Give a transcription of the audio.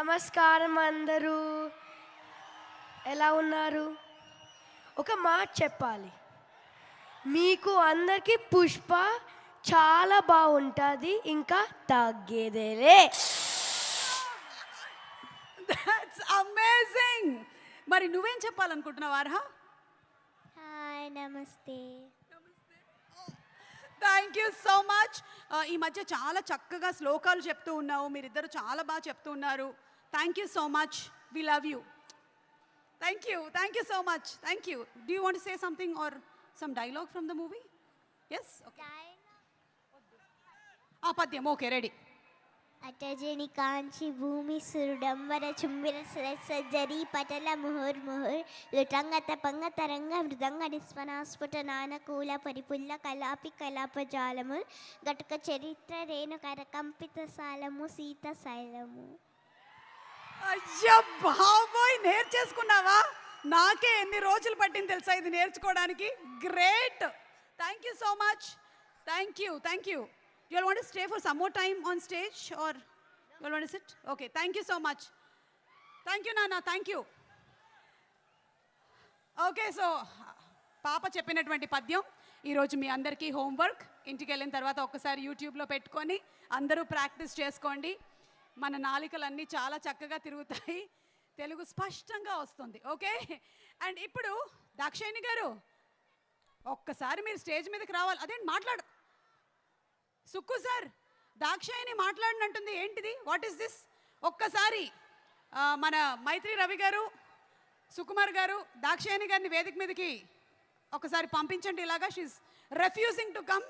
నమస్కారం అందరూ. ఎలా ఉన్నారు? ఒక మాట చెప్పాలి. మీకు అందరికీ పుష్ప చాలా బాగుంటుంది, ఇంకా తగ్గేదేలే. That's amazing. మరి నువ్వేం చెప్పాలనుకుంటున్నావు ఆర్హా? హాయ్, నమస్తే. Thank you so much. ఈ మధ్య చాలా చక్కగా శ్లోకాలు చెప్తూ ఉన్నావు, మీరిద్దరు చాలా బాగా చెప్తూ ఉన్నారు. Thank you so much, we love you. Thank you so much. Thank you. Do you want to say something or some dialogue from the movie? Yes, okay. ఆ పద్యం ఓకే, రెడీ. అటజని కాంచి భూమి సురుడంబర చుంబిర సరస జరీ పటల ముహుర్ ముహుర్ లుటంగత పంగ తరంగ మృదంగ నిస్వనాస్ఫుట నానకూల పరిపుల్ల కలాపి కలాపజాలము గటుక చరిత్ర రేణు కరకంపిత సాలము సీత శైలము. అయ్యా బాబోయ్, నేర్చేసుకున్నావా? నాకే ఎన్ని రోజులు పట్టింది తెలుసా ఇది నేర్చుకోవడానికి. Great. Thank you so much. Thank you. You all want to stay for some more time on stage or you all want to sit? Okay, thank you so much. Thank you, Nana. Thank you. Okay, so పాప చెప్పినటువంటి పద్యం ఈరోజు మీ అందరికీ homework. ఇంటికి వెళ్ళిన తర్వాత ఒక్కసారి యూట్యూబ్లో పెట్టుకొని అందరూ ప్రాక్టీస్ చేసుకోండి. మన నాలికలన్నీ చాలా చక్కగా తిరుగుతాయి, తెలుగు స్పష్టంగా వస్తుంది. ఓకే. అండ్ ఇప్పుడు దాక్షాయిని గారు ఒక్కసారి మీరు స్టేజ్ మీదకి రావాలి. అదేంటి మాట్లాడు సుక్కు సార్, దాక్షాయిని మాట్లాడినట్టుంది, ఏంటిది? What is this? ఒక్కసారి మన మైత్రి రవి గారు, సుకుమార్ గారు దాక్షాయిని గారిని వేదిక మీదకి ఒకసారి పంపించండి. ఇలాగా షీఈస్ రెఫ్యూజింగ్ టు కమ్.